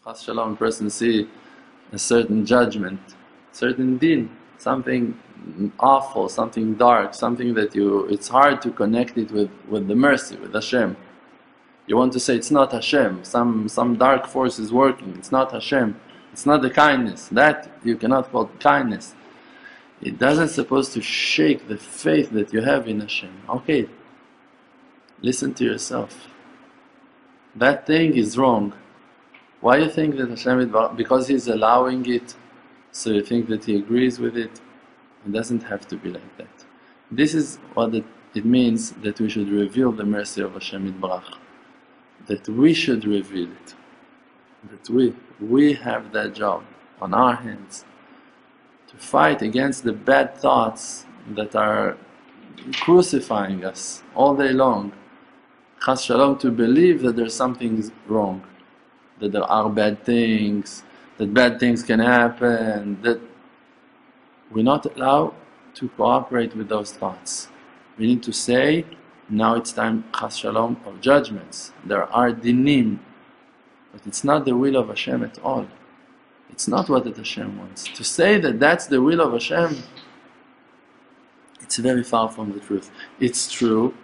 Chas shalom, a person see a certain judgment, certain din, something awful, something dark, something that it's hard to connect it with the mercy, with Hashem. You want to say it's not Hashem, some dark force is working, it's not Hashem, it's not the kindness, that you cannot call kindness. It doesn't supposed to shake the faith that you have in Hashem. Okay, listen to yourself. That thing is wrong. Why you think that Hashem is wrong? Because He's allowing it, so you think that He agrees with it. It doesn't have to be like that. This is what it means that we should reveal the mercy of Hashem Yitbarach. That we should reveal it. That we have that job on our hands to fight against the bad thoughts that are crucifying us all day long. Chas shalom, to believe that there's something wrong, that there are bad things, that bad things can happen, that we're not allowed to cooperate with those thoughts. We need to say, now it's time, chas shalom, of judgments. There are dinim, but it's not the will of Hashem at all. It's not what Hashem wants. To say that that's the will of Hashem, it's very far from the truth. It's true.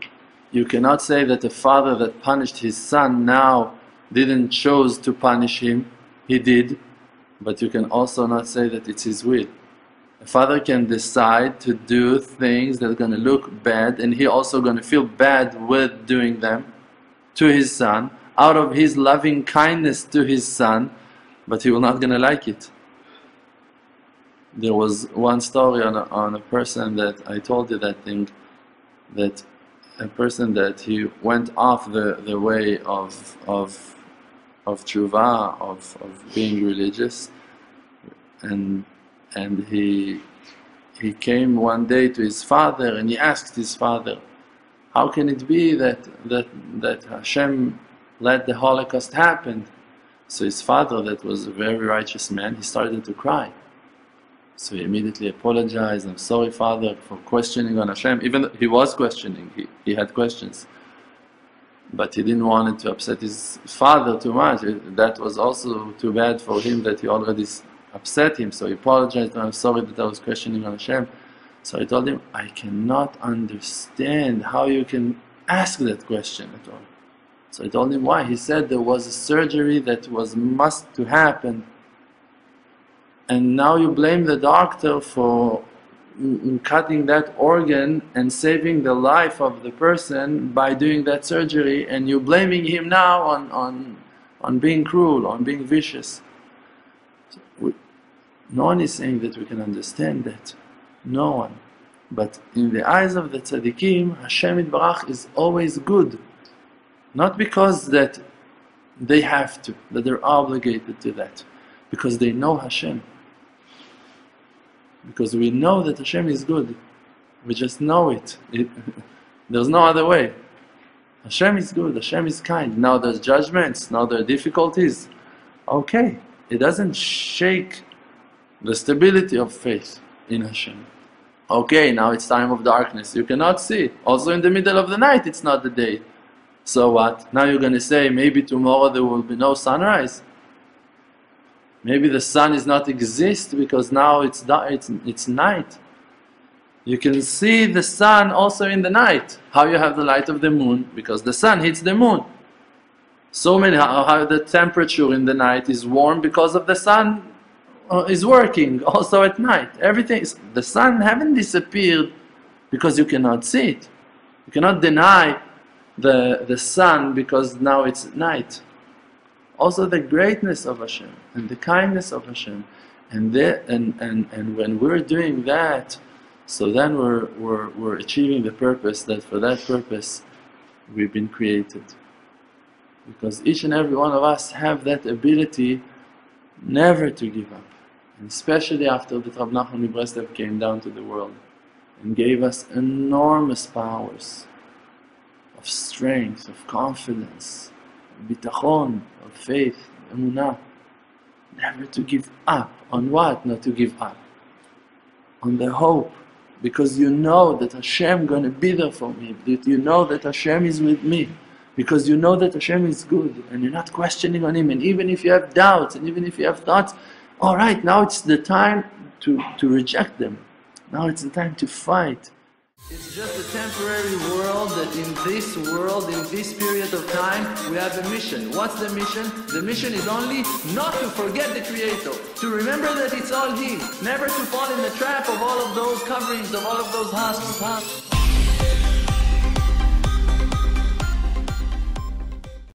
You cannot say that a father that punished his son now didn't choose to punish him. He did. But you can also not say that it's his will. A father can decide to do things that are going to look bad, and he also going to feel bad with doing them to his son, out of his loving kindness to his son, but he will not going to like it. There was one story on a person that I told you that thing, that a person that he went off the way of tshuva, of being religious, and he came one day to his father and he asked his father, how can it be that Hashem let the Holocaust happen? So his father, that was a very righteous man, he started to cry. So he immediately apologized. I'm sorry, Father, for questioning on Hashem. Even though he was questioning, he had questions. But he didn't want it to upset his father too much. That was also too bad for him that he already upset him. So he apologized, I'm sorry that I was questioning on Hashem. So I told him, I cannot understand how you can ask that question at all. So I told him why. He said there was a surgery that must to happen, and now you blame the doctor for cutting that organ and saving the life of the person by doing that surgery, and you're blaming him now on being cruel, on being vicious. So no one is saying that we can understand that. No one. But in the eyes of the tzaddikim, Hashem Yitbarach is always good. Not because that they have to, that they're obligated to that. Because they know Hashem. Because we know that Hashem is good. We just know it. There's no other way. Hashem is good, Hashem is kind. Now there's judgments, now there are difficulties. Okay, it doesn't shake the stability of faith in Hashem. Okay, now it's time of darkness, you cannot see. Also in the middle of the night it's not the day. So what? Now you're going to say maybe tomorrow there will be no sunrise? Maybe the sun does not exist because now it's night. You can see the sun also in the night. How you have the light of the moon? Because the sun hits the moon. So many, how the temperature in the night is warm because of the sun is working also at night. Everything, the sun haven't disappeared because you cannot see it. You cannot deny the sun because now it's night. Also the greatness of Hashem and the kindness of Hashem, and when we're doing that, so then we're achieving the purpose that for that purpose we've been created. Because each and every one of us have that ability never to give up, and especially after that Rav Nachman Breslev came down to the world and gave us enormous powers of strength, of confidence, of bitachon, of faith, emunah. Never to give up. On what not to give up? On the hope. Because you know that Hashem going to be there for me. That you know that Hashem is with me. Because you know that Hashem is good and you're not questioning on Him. And even if you have doubts and even if you have thoughts, alright, now it's the time to reject them. Now it's the time to fight. It's just a temporary world that in this world, in this period of time, we have a mission. What's the mission? The mission is only not to forget the Creator, to remember that it's all Him, never to fall in the trap of all of those coverings, of all of those husks.